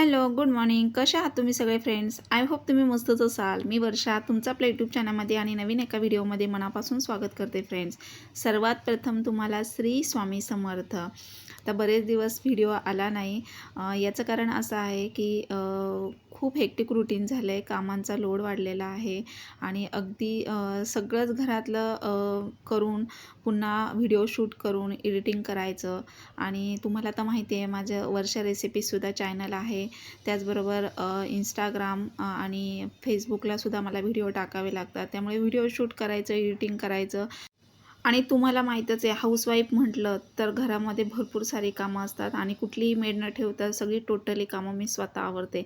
Hello, good morning. कशा आहात तुम्ही सगळे फ्रेंड्स? आय होप तुम्ही मस्तच असाल. मी वर्षा तुमचं आपल्या यूट्यूब चॅनलमध्ये आणि नवीन एका व्हिडिओमध्ये मनापासून स्वागत करते फ्रेंड्स. सर्वात प्रथम तुम्हाला श्री स्वामी समर्थ. तर बरेच दिवस व्हिडिओ आला नाही. याचं कारण असं आहे की खूप हेक्टिक रुटीन झालं आहे, कामांचा लोड वाढलेला आहे आणि अगदी सगळंच घरातलं करून पुन्हा व्हिडिओ शूट करून एडिटिंग करायचं. आणि तुम्हाला तर माहिती आहे माझं वर्षा रेसिपीसुद्धा चॅनल आहे. त्याचबरोबर इंस्टाग्राम आणि फेसबुकलासुद्धा मला व्हिडिओ टाकावे लागतात. त्यामुळे व्हिडिओ शूट करायचं, एडिटिंग करायचं. आणि तुम्हाला माहीतच आहे हाऊसवाईफ म्हटलं तर घरामध्ये भरपूर सारी कामं असतात आणि कुठलीही मेड न ठेवता सगळी टोटली कामं मी स्वतः आवरते.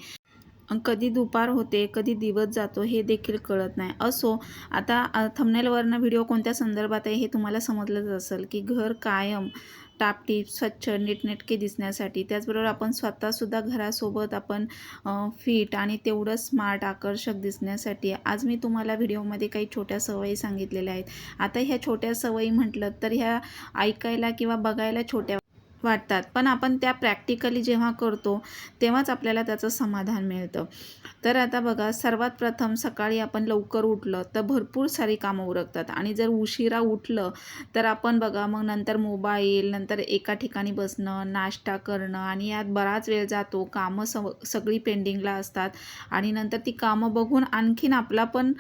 कधी दुपार होते, कधी दिवस जातो हे देखील कळत नाही. असो, आता थंबनेलवरनं व्हिडिओ कोणत्या संदर्भात आहे हे तुम्हाला समजलंच असेल की घर कायम टापटीप स्वच्छ नीटनेटके दिसण्यासाठी, त्याचबरोबर आपण स्वतःसुद्धा घरासोबत आपण फिट आणि तेवढं स्मार्ट आकर्षक दिसण्यासाठी आज मी तुम्हाला व्हिडिओमध्ये काही छोट्या सवयी सांगितलेल्या आहेत. आता ह्या छोट्या सवयी म्हटलं तर ह्या ऐकायला किंवा बघायला छोट्या वाटतात, पण आपण त्या प्रॅक्टिकली जेव्हा करतो तेव्हाच आपल्याला त्याचं समाधान मिळतं. तर आता बघा, सर्वात प्रथम सकाळी आपण लवकर उठलं तर भरपूर सारी कामं उरकतात आणि जर उशिरा उठलं तर आपण बघा मग नंतर मोबाईल, नंतर एका ठिकाणी बसणं, नाश्ता करणं आणि यात बराच वेळ जातो. कामं सगळी पेंडिंगला असतात आणि नंतर ती कामं बघून आणखीन आपला पण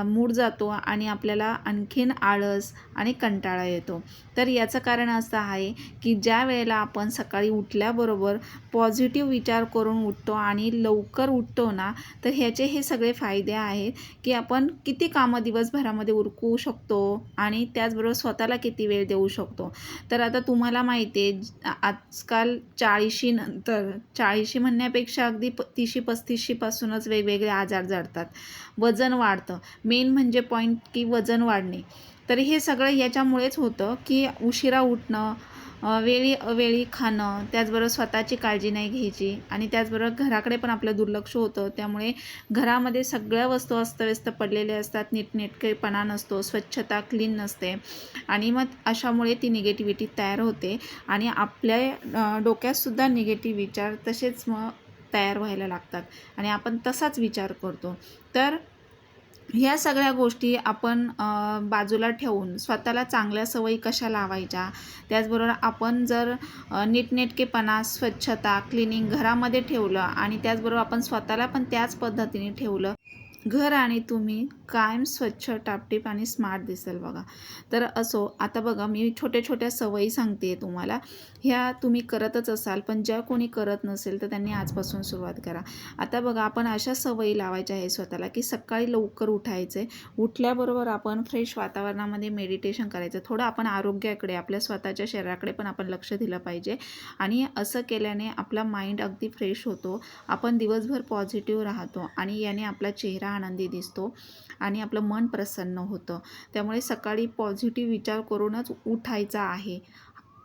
मूड जातो आणि आपल्याला आणखीन आळस आणि कंटाळा येतो. तर याचं कारण असं आहे की ज्या वेळेला आपण सकाळी उठल्याबरोबर पॉझिटिव्ह विचार करून उठतो आणि लवकर उठतो ना, तर ह्याचे हे सगळे फायदे आहेत की आपण किती कामं दिवसभरामध्ये उरकू शकतो आणि त्याचबरोबर स्वतःला किती वेळ देऊ शकतो. तर आता तुम्हाला माहिती आहे आजकाल 40शी नंतर, 40शी म्हणण्यापेक्षा अगदी 30शी-35शी पासूनच वेगवेगळे आजार जडतात. वजन वाढतं. मेन म्हणजे पॉईंट की वजन वाढणे. तर हे सगळं याच्यामुळेच होतं की उशिरा उठणं, वेळी अवेळी खाणं, त्याचबरोबर स्वतःची काळजी नाही घ्यायची आणि त्याचबरोबर घराकडे पण आपलं दुर्लक्ष होतं. त्यामुळे घरामध्ये सगळ्या वस्तू अस्तव्यस्त पडलेल्या असतात, नीटनेटकेपणा नसतो, स्वच्छता क्लीन नसते आणि मग अशामुळे ती निगेटिव्हिटी तयार होते आणि आपल्या डोक्यातसुद्धा निगेटिव्ह विचार तसेच मग तयार व्हायला लागतात आणि आपण तसाच विचार करतो. तर ह्या सगळ्या गोष्टी आपण बाजूला ठेवून स्वतःला चांगल्या सवयी कशा लावायच्या, त्याचबरोबर आपण जर नीटनेटकेपणा, स्वच्छता, क्लिनिंग घरामध्ये ठेवलं आणि त्याचबरोबर आपण स्वतःला पण त्याच पद्धतीने ठेवलं, घर आणि तुम्ही कायम स्वच्छ, टापटीप आणि स्मार्ट दिसेल बघा. तर असो, आता बघा मी छोट्या छोट्या सवयी सांगते तुम्हाला. ह्या तुम्ही करतच असाल, पण ज्या कोणी करत नसेल तर त्यांनी आजपासून सुरुवात करा. आता बघा, आपण अशा सवयी लावायच्या आहे स्वतःला की सकाळी लवकर उठायचे. उठल्याबरोबर आपण फ्रेश वातावरणामध्ये मेडिटेशन करायचं. थोडं आपण आरोग्याकडे, आपल्या स्वतःच्या शरीराकडे पण आपण लक्ष दिलं पाहिजे आणि असं केल्याने आपला माइंड अगदी फ्रेश होतो. आपण दिवसभर पॉझिटिव्ह राहतो आणि याने आपला चेहरा आनंदी दिसतो आणि आपलं मन प्रसन्न होतं. त्यामुळे सकाळी पॉझिटिव्ह विचार करूनच उठायचा आहे.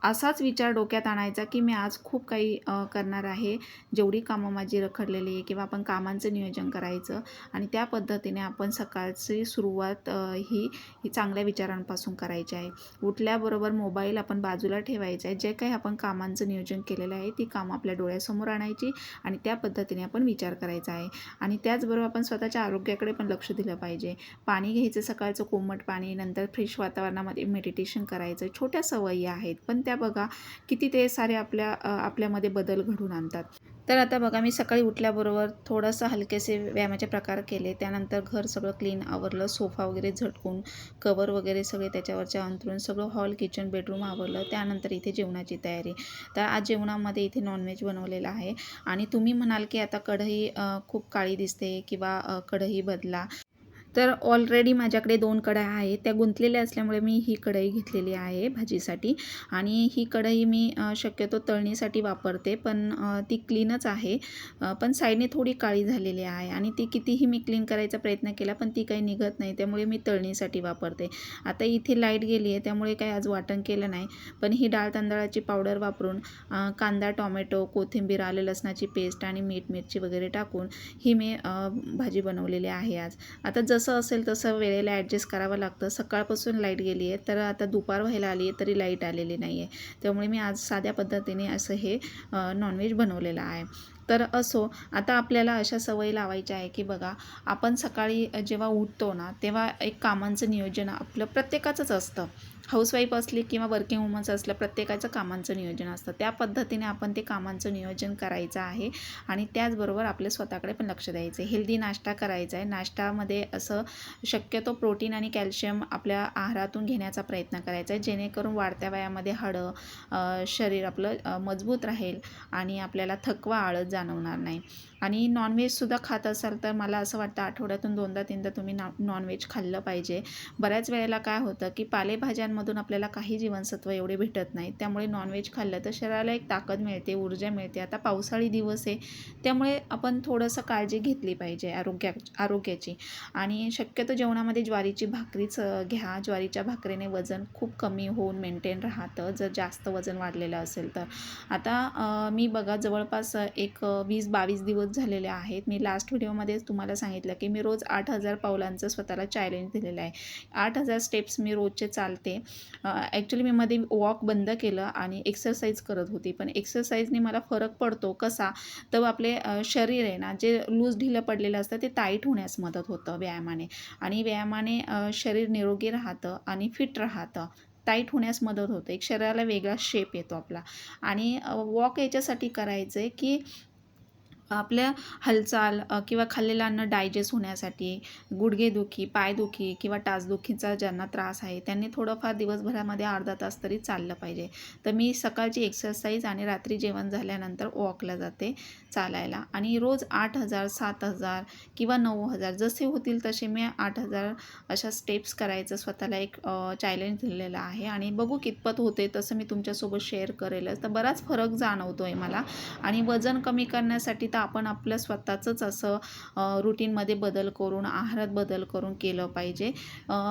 असाच विचार डोक्यात आणायचा की मी आज खूप काही करणार आहे. जेवढी कामं माझी रखडलेली आहे किंवा आपण कामांचं नियोजन करायचं आणि त्या पद्धतीने आपण सकाळची सुरुवात ही चांगल्या विचारांपासून करायची आहे. उठल्याबरोबर मोबाईल आपण बाजूला ठेवायचा आहे. जे काही आपण कामांचं नियोजन केलेलं आहे ती कामं आपल्या डोळ्यासमोर आणायची आणि त्या पद्धतीने आपण विचार करायचा आहे आणि त्याचबरोबर आपण स्वतःच्या आरोग्याकडे पण लक्ष दिलं पाहिजे. पाणी घ्यायचं सकाळचं कोमट पाणी, नंतर फ्रेश वातावरणामध्ये मेडिटेशन करायचं. छोट्या सवयी आहेत, पण त्या बघा किती ते सारे आपल्यामध्ये बदल घडवून आणतात. तर आता बघा, मी सकाळी उठल्याबरोबर थोडंसं हलकेसे व्यायामाचे प्रकार केले. त्यानंतर घर सगळं क्लीन आवरलं, सोफा वगैरे झटकून, कवर वगैरे सगळे त्याच्यावरचे अंथरून सगळं हॉल, किचन, बेडरूम आवरलं. त्यानंतर इथे जेवणाची तयारी. तर आज जेवणामध्ये इथे नॉनव्हेज बनवलेलं आहे आणि तुम्ही म्हणाल की आता कढई खूप काळी दिसते किंवा कढई बदला. तर ऑलरेडी माझ्याकडे 2 कढया आहेत. त्या गुंतलेल्या असल्यामुळे मी ही कढई घेतलेली आहे भाजीसाठी आणि ही कढई मी शक्यतो तळणीसाठी वापरते, पण ती क्लीनच आहे. पण साईडने थोडी काळी झालेली आहे आणि ती कितीही मी क्लीन करायचा प्रयत्न केला, पण ती काही निघत नाही. त्यामुळे मी तळणीसाठी वापरते. आता इथे लाईट गेली आहे, त्यामुळे काही आज वाटण केलं नाही. पण ही डाळ तांदळाची पावडर वापरून कांदा, टोमॅटो, कोथिंबीर, आलं लसणाची पेस्ट आणि मीठ, मिरची वगैरे टाकून ही मी भाजी बनवलेली आहे आज. आता जसं असेल तसं वेळेला ॲडजस्ट करावं लागतं. सकाळपासून लाईट गेली आहे, तर आता दुपार व्हायला आली आहे तरी लाईट आलेली नाही आहे. त्यामुळे मी आज साध्या पद्धतीने असं हे नॉनव्हेज बनवलेलं आहे. तर असो, आता आपल्याला अशा सवयी लावायच्या आहे की बघा, आपण सकाळी जेव्हा उठतो ना, तेव्हा एक कामांचं नियोजन आपलं प्रत्येकाचंच असतं. हाऊसवाईफ असली किंवा वर्किंग वुमन्स असलं, प्रत्येकाचं कामांचं नियोजन असतं. त्या पद्धतीने आपण ते कामांचं नियोजन करायचं आहे आणि त्याचबरोबर आपल्या स्वतःकडे पण लक्ष द्यायचं आहे. हेल्दी नाश्ता करायचा आहे. नाश्त्यामध्ये असं शक्यतो प्रोटीन आणि कॅल्शियम आपल्या आहारातून घेण्याचा प्रयत्न करायचा आहे, जेणेकरून वाढत्या वयामध्ये हाडं, शरीर आपलं मजबूत राहील आणि आपल्याला थकवा, आळस जाणवणार नाही. आणि नॉनव्हेजसुद्धा खात असाल तर मला असं वाटतं आठवड्यातून 2दा-3दा तुम्ही नॉनव्हेज खाल्लं पाहिजे. बऱ्याच वेळेला काय होतं की पालेभाज्यांमधून आपल्याला काही जीवनसत्व एवढे भेटत नाहीत, त्यामुळे नॉनव्हेज खाल्लं तर शरीराला एक ताकद मिळते, ऊर्जा मिळते. आता पावसाळी दिवस आहे, त्यामुळे आपण थोडंसं काळजी घेतली पाहिजे आरोग्याची. आणि शक्यतो जेवणामध्ये ज्वारीची भाकरीच घ्या. ज्वारीच्या भाकरीने वजन खूप कमी होऊन मेंटेन राहतं, जर जास्त वजन वाढलेलं असेल तर. आता मी बघा जवळपास एक 20-22 दिवस झालेले आहेत. मी लास्ट व्हिडिओमध्येच तुम्हाला सांगितलं की मी रोज 8,000 पावलांचं स्वतःला चॅलेंज दिलेलं आहे. 8,000 स्टेप्स मी रोजचे चालते. ॲक्च्युली मी मध्ये वॉक बंद केलं आणि एक्सरसाइज करत होती. पण एक्सरसाइजने मला फरक पडतो कसा, तर आपले शरीर आहे ना, जे लूज ढिलं पडलेलं असतं ते टाईट होण्यास मदत होतं व्यायामाने. आणि व्यायामाने शरीर निरोगी राहतं आणि फिट राहतं. टाईट होण्यास मदत होते. एक शरीराला वेगळा शेप येतो आपला. आणि वॉक याच्यासाठी करायचं आहे की आपल्या हालचाल किंवा खाल्लेलं अन्न डायजेस्ट होण्यासाठी, गुडघेदुखी, पायदुखी किंवा टाचदुखीचा ज्यांना त्रास आहे त्यांनी थोडंफार दिवसभरामध्ये अर्धा तास तरी चाललं पाहिजे. तर मी सकाळची एक्सरसाइज आणि रात्री जेवण झाल्यानंतर वॉकला जाते चालायला. आणि रोज 8,000, 7,000 किंवा 9,000 जसे होतील तसे मी 8,000 अशा स्टेप्स करायचं स्वतःला एक चॅलेंज दिलेलं आहे. आणि बघू कितपत होते, तसं मी तुमच्यासोबत शेअर करेलच. तर बराच फरक जाणवतो आहे मला. आणि वजन कमी करण्यासाठी तर आपण आपलं स्वतःचंच असं रुटीनमध्ये बदल करून, आहारात बदल करून केलं पाहिजे.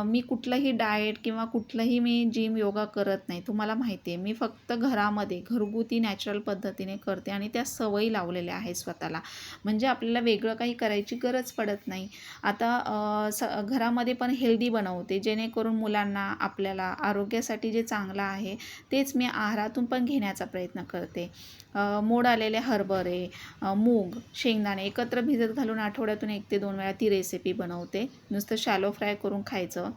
मी कुठलंही डाएट किंवा कुठलंही मी जिम, योगा करत नाही. तुम्हाला माहिती आहे, मी फक्त घरामध्ये घरगुती नॅचरल पद्धतीने करते आणि त्या सवयी लावलेल्या आहेत स्वतःला. म्हणजे आपल्याला वेगळं काही करायची गरज पडत नाही. आता घरामध्ये पण हेल्दी बनवते, जेणेकरून मुलांना, आपल्याला आरोग्यासाठी जे चांगलं आहे तेच मी आहारातून पण घेण्याचा प्रयत्न करते. मोड आलेले हरभरे, मूग, शेंगदाणे एकत्र भिजत घालून आठवड्यातून 1 ते 2 वेळा ती रेसिपी बनवते. नुसतं शॅलो फ्राय करून खायचं.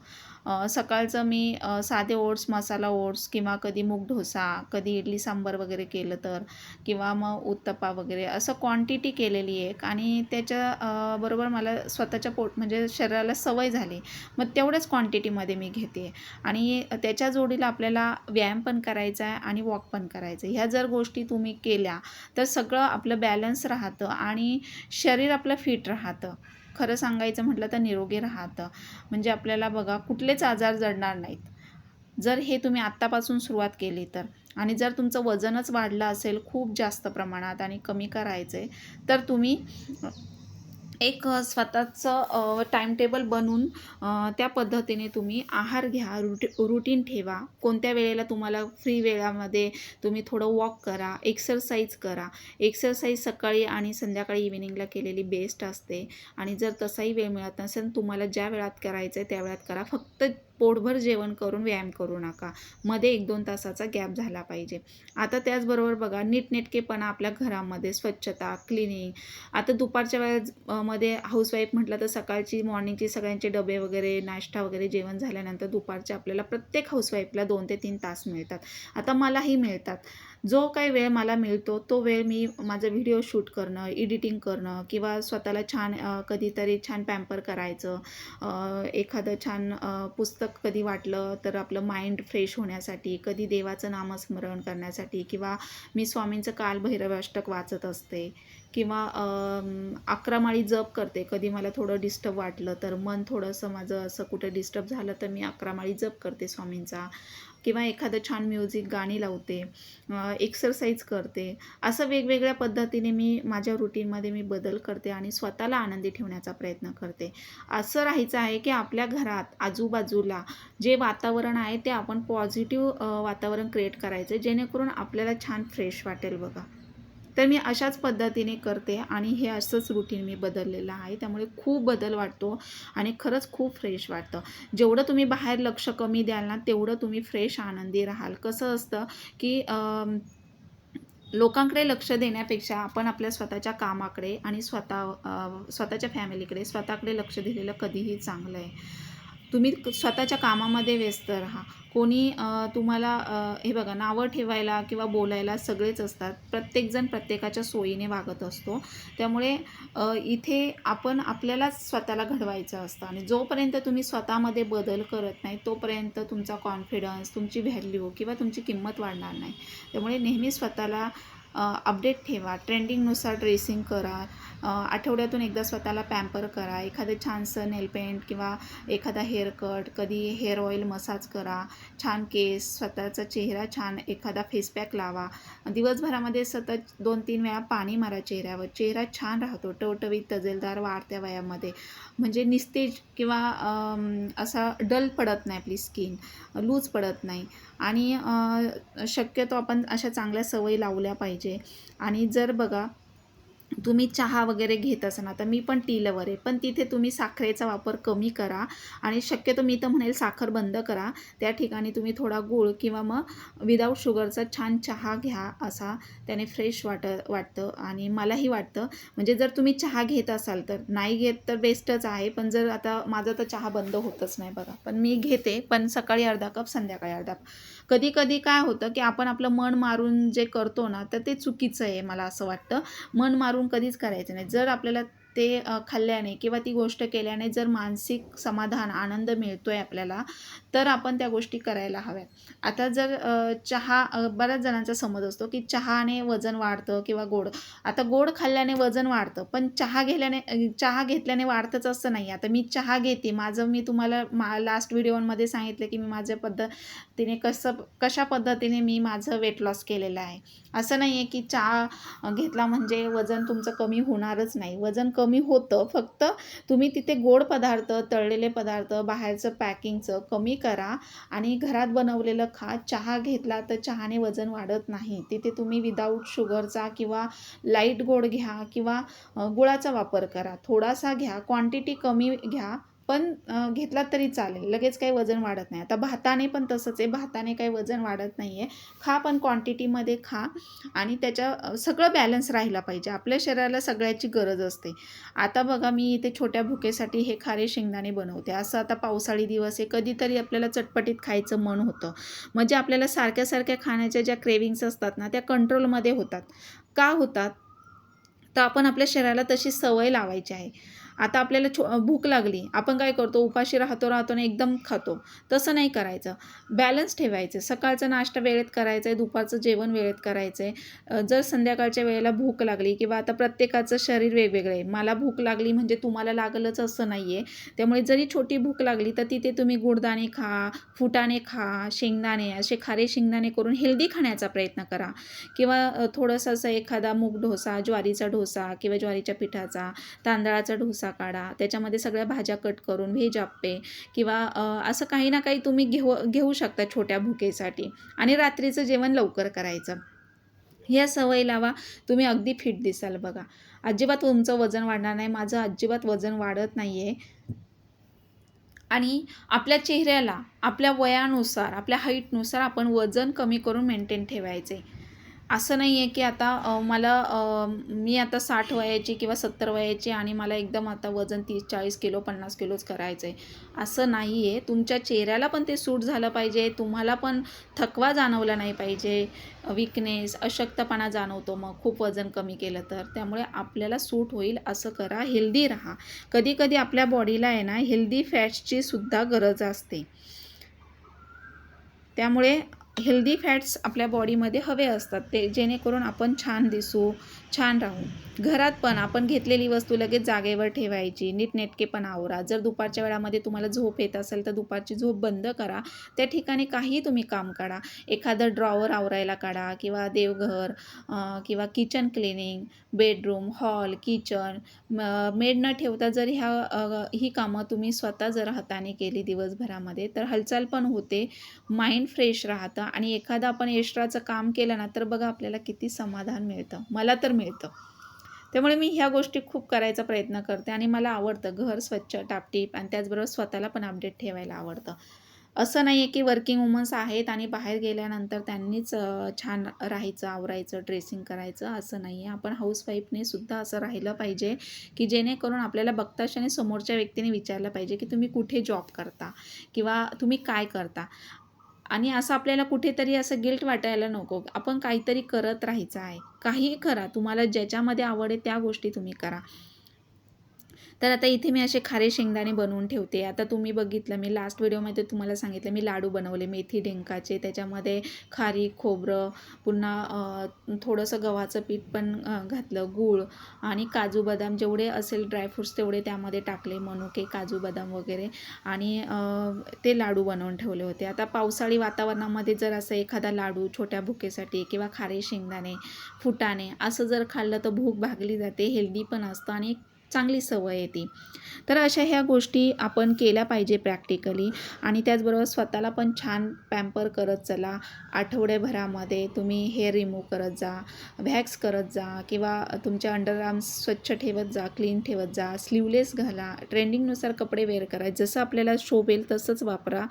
सकाळचं मी साधे ओट्स, मसाला ओट्स किंवा कधी मूग डोसा, कधी इडली सांबार वगैरे केलं तर, किंवा मग उत्तप्पा वगैरे असं क्वांटिटी केलेली आहे. आणि त्याच्या बरोबर मला स्वतःच्या म्हणजे शरीराला सवय झाली. मग तेवढ्याच क्वांटिटीमध्ये मी घेते. आणि त्याच्या जोडीला आपल्याला व्यायाम पण करायचा आहे आणि वॉक पण करायचं आहे. ह्या जर गोष्टी तुम्ही केल्या तर सगळं आपलं बॅलन्स राहतं आणि शरीर आपलं फिट राहतं. खरं सांगायचं म्हटलं तर निरोगी राहतं. म्हणजे आपल्याला बघा कुठलेच आजार जडणार नाहीत, जर हे तुम्ही आत्तापासून सुरुवात केली तर. आणि जर तुमचं वजनच वाढलं असेल खूप जास्त प्रमाणात आणि कमी करायचं आहे, तर तुम्ही एक स्वतःचं टाईमटेबल बनवून त्या पद्धतीने तुम्ही आहार घ्या, रुटीन ठेवा. कोणत्या वेळेला तुम्हाला फ्री वेळामध्ये तुम्ही थोडं वॉक करा, एक्सरसाइज करा. एक्सरसाइज सकाळी आणि संध्याकाळी इव्हिनिंगला केलेली बेस्ट असते. आणि जर तसाही वेळ मिळत नसेल, तुम्हाला ज्या वेळात करायचं आहे त्या वेळात करा. फक्त पोटभर जेवण करून व्यायाम करू नका. मध्ये 1-2 तासाचा गॅप झाला पाहिजे. आता त्याचबरोबर बघा नीटनेटकेपणा आपल्या घरामध्ये, स्वच्छता, क्लिनिंग. आता दुपारच्या मध्ये हाऊसवाईफ म्हटलं तर सकाळची, मॉर्निंगची सगळ्यांचे डबे वगैरे, नाश्ता वगैरे जेवण झाल्यानंतर दुपारचे आपल्याला प्रत्येक हाऊसवाईफला 2 ते 3 तास मिळतात. आता मलाही मिळतात. जो काही वेळ मला मिळतो तो वेळ मी माझं व्हिडिओ शूट करणं, एडिटिंग करणं किंवा स्वतःला छान कधीतरी छान पॅम्पर करायचं, एखादं छान पुस्तक कधी वाटलं तर आपलं माइंड फ्रेश होण्यासाठी, कधी देवाचं नामस्मरण करण्यासाठी, किंवा मी स्वामींचं कालभैरवाष्टक वाचत असते, किंवा 11 माळी जप करते. कधी मला थोडं डिस्टर्ब वाटलं तर, मन थोडंसं माझं असं कुठं डिस्टर्ब झालं तर मी 11 माळी जप करते स्वामींचा, किंवा एखादं छान म्युझिक गाणी लावते, एक्सरसाइज करते. असं वेगवेगळ्या पद्धतीने मी माझ्या रुटीनमध्ये मी बदल करते आणि स्वतःला आनंदी ठेवण्याचा प्रयत्न करते. असं राहायचं आहे की आपल्या घरात आजूबाजूला जे वातावरण आहे ते आपण पॉझिटिव्ह वातावरण क्रिएट करायचं, जेणेकरून आपल्याला छान फ्रेश वाटेल बघा. तर मी अशाच पद्धतीने करते आणि हे असंच रुटीन मी बदललेलं आहे. त्यामुळे खूप बदल वाटतो आणि खरंच खूप फ्रेश वाटतं. जेवढं तुम्ही बाहेर लक्ष कमी द्याल ना, तेवढं तुम्ही फ्रेश, आनंदी राहाल. कसं असतं की लोकांकडे लक्ष देण्यापेक्षा आपण आपल्या स्वतःच्या कामाकडे आणि स्वतःच्या फॅमिलीकडे, स्वतःकडे लक्ष दिलेलं कधीही चांगलं आहे. तुम्ही स्वतःच्या कामामध्ये व्यस्त राहा. कोणी तुम्हाला हे बघा, नावं ठेवायला किंवा बोलायला सगळेच असतात. प्रत्येकजण प्रत्येकाच्या सोयीने वागत असतो. त्यामुळे इथे आपण आपल्यालाच स्वतःला घडवायचं असतं आणि जोपर्यंत तुम्ही स्वतःमध्ये बदल करत नाही तोपर्यंत तुमचा कॉन्फिडन्स, तुमची व्हॅल्यू किंवा तुमची किंमत वाढणार नाही. त्यामुळे नेहमी स्वतःला अपडेट ठेवा. ट्रेंडिंगनुसार ड्रेसिंग करा. आठवड्यातून एकदा स्वतःला पॅम्पर करा. एखादं छानसं नेल पेंट किंवा एखादा हेअर कट, कधी हेअर ऑइल मसाज करा. छान केस, स्वतःचा चेहरा छान, एखादा फेस पॅक लावा. दिवसभरामध्ये सतत 2-3 वेळा पाणी मारा चेहऱ्यावर. चेहरा छान राहतो, टवटवीत, तजेलदार वाढत्या वयामध्ये. म्हणजे निस्तेज किंवा असा डल पडत नाही, आपली स्किन लूज पडत नाही. आणि शक्यतो आपण अशा चांगल्या सवयी लावल्या पाहिजे. आणि जर बघा तुम्ही चहा वगैरे घेत असाल, आता मी पण टी लवर आहे, पण तिथे तुम्ही साखरेचा वापर कमी करा आणि शक्यतो मी तर म्हणेल साखर बंद करा. त्या ठिकाणी तुम्ही थोडा गूळ किंवा मग विदाऊट शुगरचा छान चहा घ्या. असा त्याने फ्रेश वाटतं आणि मलाही वाटतं. म्हणजे जर तुम्ही चहा घेत असाल तर, नाही घेत तर बेस्टच आहे. पण जर आता माझा तर चहा बंद होतच नाही बघा, पण मी घेते, पण सकाळी अर्धा कप, संध्याकाळी अर्धा कप. कधी कधी काय होतं की आपण आपलं मन मारून जे करतो ना, तर ते चुकीचं आहे. मला असं वाटतं मन मारून कधीच करायचं नाही. जर आपल्याला ते खाल्ल्याने किंवा ती गोष्ट केल्याने जर मानसिक समाधान, आनंद मिळतोय आपल्याला, तर आपण त्या गोष्टी करायला हव्यात. आता जर चहा, बऱ्याच जणांचा समज असतो की चहाने वजन वाढतं किंवा गोड. आता गोड खाल्ल्याने वजन वाढतं, पण चहा घेतल्याने वाढतंच असं नाही. आता मी चहा घेते, मी तुम्हाला लास्ट व्हिडिओमध्ये सांगितलं की मी माझ्या पद्धतीने कशा पद्धतीने मी माझं वेट लॉस केलेलं आहे. असं नाही आहे की चहा घेतला म्हणजे वजन तुमचं कमी होणारच नाही. वजन कमी होतं, फक्त तुम्ही तिथे गोड पदार्थ, तळलेले पदार्थ, बाहेरचं पॅकिंगचं कमी करा आणि घरात बनवलेलं खा. चहा घेतला तर चहाने वजन वाढत नाही. तिथे तुम्ही विदाऊट शुगरचा किंवा लाईट गोड घ्या किंवा गुळाचा वापर करा. थोडासा घ्या, क्वांटिटी कमी घ्या, पण घेतला तरी चालेल. लगेच काही वजन वाढत नाही. आता भाताने पण तसंच आहे. भाताने काही वजन वाढत नाही आहे. खा, पण क्वांटिटीमध्ये खा आणि सगळं बॅलन्स राहिला पाहिजे. आपल्या शरीराला सगळ्याची गरज असते. आता बघा, मी इथे छोट्या भुकेसाठी हे खारे शेंगदाणे बनवते. असं आता पावसाळी दिवस आहे, कधीतरी आपल्याला चटपटीत खायचं मन होतं. म्हणजे आपल्याला सारख्या खाण्याच्या ज्या क्रेविंग्स असतात ना, त्या कंट्रोलमध्ये होतात. का होतात? तर आपण आपल्या शरीराला तशी सवय लावायची आहे. आता आपल्याला भूक लागली, आपण काय करतो, उपाशी राहतो ना एकदम खातो. तसं नाही करायचं. बॅलन्स ठेवायचं. सकाळचा नाश्ता वेळेत करायचा आहे, दुपारचं जेवण वेळेत करायचं आहे. जर संध्याकाळच्या वेळेला भूक लागली किंवा आता प्रत्येकाचं शरीर वेगवेगळं आहे. मला भूक लागली म्हणजे तुम्हाला लागलंच असं नाही आहे. त्यामुळे जरी छोटी भूक लागली तर तिथे तुम्ही गुडदाणे खा, फुटाणे खा, शेंगदाणे, असे खारे शेंगदाणे करून हेल्दी खाण्याचा प्रयत्न करा. किंवा थोडंसं असं एखादा मूग डोसा, ज्वारीचा डोसा किंवा ज्वारीच्या पिठाचा, तांदळाचा डोसा काढा. त्याच्यामध्ये सगळ्या भाज्या कट करून व्हेज आप्पे किंवा असं काही ना काही तुम्ही घेऊ शकता छोट्या भुकेसाठी. आणि रात्रीचं जेवण लवकर करायचं. ह्या सवयी लावा, तुम्ही अगदी फिट दिसाल बघा. अजिबात तुमचं वजन वाढणार नाही. माझं अजिबात वजन वाढत नाही आहे. आणि आपल्या चेहऱ्याला आपल्या वयानुसार, आपल्या हाईटनुसार आपण वजन कमी करून मेंटेन ठेवायचे. असं नाही आहे की आता मी आता 60 वयाची किंवा 70 वयाची आणि मला एकदम आता वजन 30-40 किलो, 50 किलोच करायचं आहे. असं नाही आहे. तुमच्या चेहऱ्याला पण ते सूट झालं पाहिजे. तुम्हाला पण थकवा जाणवला नाही पाहिजे. वीकनेस, अशक्तपणा जाणवतो मग खूप वजन कमी केलं तर. त्यामुळे आपल्याला सूट होईल असं करा. हेल्दी राहा. कधी आपल्या बॉडीला आहे ना, हेल्दी फॅट्सची सुद्धा गरज असते. त्यामुळे हेल्दी फॅट्स आपल्या बॉडीमध्ये हवे असतात, ते जेणेकरून आपण छान दिसू, छान राहू. घरात पण आपण घेतलेली वस्तू लगेच जागेवर ठेवायची, नीटनेटकेपणा आवरा. जर दुपारच्या वेळामध्ये तुम्हाला झोप येत असेल तर दुपारची झोप बंद करा. त्या ठिकाणी काहीही तुम्ही काम काढा. एखादं ड्रॉवर आवरायला काढा किंवा देवघर किंवा kitchen cleaning, bedroom, hall, kitchen made न ठेवता जर ही कामं तुम्ही स्वतः जर हाताने केली दिवसभरामध्ये तर हालचाल पण होते, माइंड फ्रेश राहतं आणि एखादं आपण एक्स्ट्राचं काम केलं ना तर बघा आपल्याला किती समाधान मिळतं. मला तर मिळतं. त्यामुळे मी ह्या गोष्टी खूप करायचा प्रयत्न करते आणि मला आवडतं घर स्वच्छ, टापटीप आणि त्याचबरोबर स्वतःला पण अपडेट ठेवायला आवडतं. असं नाही आहे की वर्किंग वुमन्स आहेत आणि बाहेर गेल्यानंतर त्यांनीच छान राहायचं, आवरायचं, ड्रेसिंग करायचं असं नाही आहे. आपण हाऊसवाईफने सुद्धा असं राहिलं पाहिजे की जेणेकरून आपल्याला बघताच आणि समोरच्या व्यक्तीने विचारलं पाहिजे की तुम्ही कुठे जॉब करता किंवा तुम्ही काय करता. आणि असं आपल्याला कुठेतरी असं गिल्ट वाटायला नको. आपण काहीतरी करत राहायचं आहे. काहीही करा. तुम्हाला ज्याच्यामध्ये आवड आहे त्या गोष्टी तुम्ही करा. तर आता इथे मी असे खारे शेंगदाणे बनवून ठेवते. आता तुम्ही बघितलं मी लास्ट व्हिडिओमध्ये तुम्हाला सांगितलं मी लाडू बनवले मेथी डिंकाचे. त्याच्यामध्ये खारीक, खोबरं, पुन्हा थोडंसं गव्हाचं पीठ पण घातलं, गूळ आणि काजू बदाम जेवढे असेल ड्रायफ्रुट्स तेवढे त्यामध्ये टाकले, मनुके, काजू बदाम वगैरे आणि ते लाडू बनवून ठेवले होते. आता पावसाळी वातावरणामध्ये जर असं एखादा लाडू छोट्या भुकेसाठी किंवा खारे शेंगदाणे, फुटाणे असं जर खाल्लं तर भूक भागली जाते, हेल्दी पण असतं आणि चांगली सवय आहे ती. तर अशा ह्या गोष्टी आपण केल्या पाहिजे प्रॅक्टिकली आणि त्याचबरोबर स्वतःला पण छान पॅम्पर करत चला. आठवड्याभरामध्ये तुम्ही हेअर रिमूव्ह करत जा, व्हॅक्स करत जा किंवा तुमच्या अंडरआर्म्स स्वच्छ ठेवत जा, क्लीन ठेवत जा, स्लीवलेस घाला, ट्रेंडिंगनुसार कपडे वेअर करा, जसं आपल्याला शोभेल तसंच वापरा.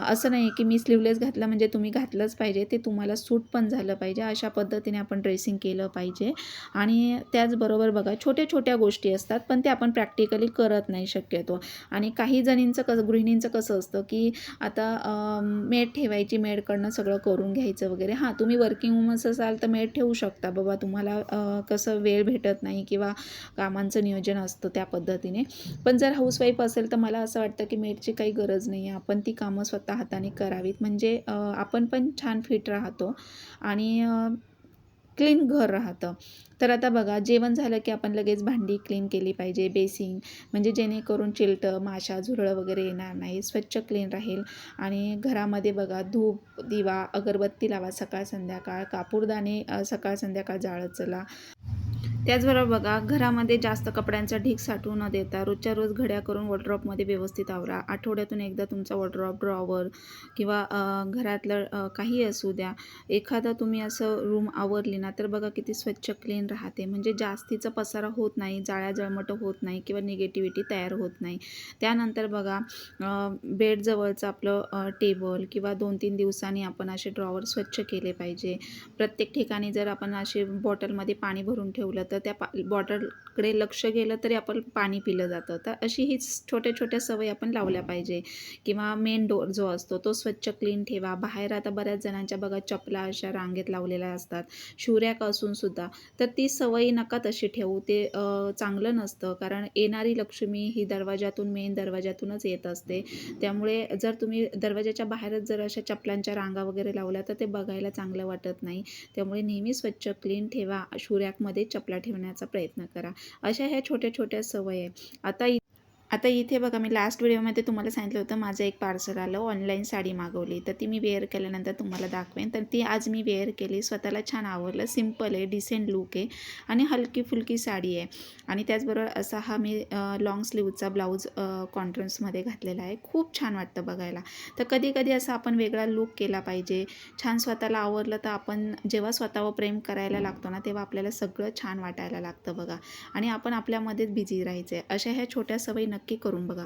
असं नाही की मी स्लीवलेस घातलं म्हणजे तुम्ही घातलंच पाहिजे, ते तुम्हाला सूट पण झालं पाहिजे. अशा पद्धतीने आपण ड्रेसिंग केलं पाहिजे आणि त्याचबरोबर बघा छोट्या छोट्या गोष्टी असतात पण ते आपण प्रॅक्टिकली करत नाही शक्यतो. आणि काही जणींचं कसं गृहिणींचं कसं असतं की आता मेड ठेवायची, मेडकडनं सगळं करून घ्यायचं वगैरे. हां, तुम्ही वर्किंग वुमन्स असाल तर मेड ठेवू शकता बाबा, तुम्हाला कसं वेळ भेटत नाही किंवा कामांचं नियोजन असतं त्या पद्धतीने. पण जर हाऊसवाईफ असेल तर मला असं वाटतं की मेडची काही गरज नाही आहे. आपण ती कामं स्वतः हाताने करावीत म्हणजे आपण पण छान फिट राहतो आणि क्लीन घर राहतं. तर आता बघा जेवण झालं की आपण लगेच भांडी क्लीन केली पाहिजे, बेसिन म्हणजे जेणेकरून चिलटं, माशा, झुरळं वगैरे येणार नाही, स्वच्छ क्लीन राहील. आणि घरामध्ये बघा धूप, दिवा, अगरबत्ती लावा सकाळ संध्याकाळ, कापूरदाणे सकाळ संध्याकाळ जाळत चला. त्याचबरोबर बघा घरामध्ये जास्त कपड्यांचा ढीग साठवू न देता रोजच्या रोज घड्या करून वॉर्डरोबमध्ये व्यवस्थित आवरा. आठवड्यातून एकदा तुमचा वॉर्डरोब, ड्रॉवर किंवा घरातलं काही असू द्या, एखादा तुम्ही असं रूम आवरली ना तर बघा किती स्वच्छ क्लीन राहते. म्हणजे जास्तीचा पसारा होत नाही, जाळ्या जळमटं होत नाही किंवा निगेटिव्हिटी तयार होत नाही. त्यानंतर बघा बेडजवळचं आपलं टेबल किंवा 2-3 दिवसांनी आपण असे ड्रॉवर स्वच्छ केले पाहिजे. प्रत्येक ठिकाणी जर आपण असे बॉटलमध्ये पाणी भरून ठेवलं तर त्या बॉटलकडे लक्ष गेलं तरी आपण पाणी पिलं जातं. तर अशी ही छोट्या छोट्या सवयी आपण लावल्या पाहिजे. किंवा मेन डोअर जो असतो तो स्वच्छ क्लीन ठेवा. बाहेर आता बऱ्याच जणांच्या बघा चपला अशा रांगेत लावलेल्या असतात, शूरॅक असून सुद्धा, तर ती सवयी नका तशी ठेवू. ते चांगलं नसतं कारण येणारी लक्ष्मी ही मेन दरवाजातूनच येत असते. त्यामुळे जर तुम्ही दरवाजाच्या बाहेरच जर अशा चपलांच्या रांगा वगैरे लावल्या तर ते बघायला चांगलं वाटत नाही. त्यामुळे नेहमी स्वच्छ क्लीन ठेवा. शूरॅकमध्ये चपला ठेवण्याचा प्रयत्न करा. अशा ह्या छोट्या छोट्या सवयी आहे. आता इथे बघा मी लास्ट व्हिडिओमध्ये तुम्हाला सांगितलं होतं माझं एक पार्सल आलं, ऑनलाईन साडी मागवली तर ती मी वेअर केल्यानंतर तुम्हाला दाखवेन. तर ती आज मी वेअर केली, स्वतःला छान आवडलं, सिम्पल आहे, डिसेंट लुक आहे आणि हलकी फुलकी साडी आहे. आणि त्याचबरोबर असा हा मी लॉंग स्लीवचा ब्लाऊज कॉन्ट्रास्टमध्ये घातलेला आहे. खूप छान वाटतं बघायला. तर कधी कधी असा आपण वेगळा लुक केला पाहिजे. छान स्वतःला आवडलं तर आपण जेव्हा स्वतःवर प्रेम करायला लागतो ना तेव्हा आपल्याला सगळं छान वाटायला लागतं बघा. आणि आपण आपल्यामध्येच बिझी राहायचं आहे. अशा ह्या छोट्या सवयी नक्की करून बघा.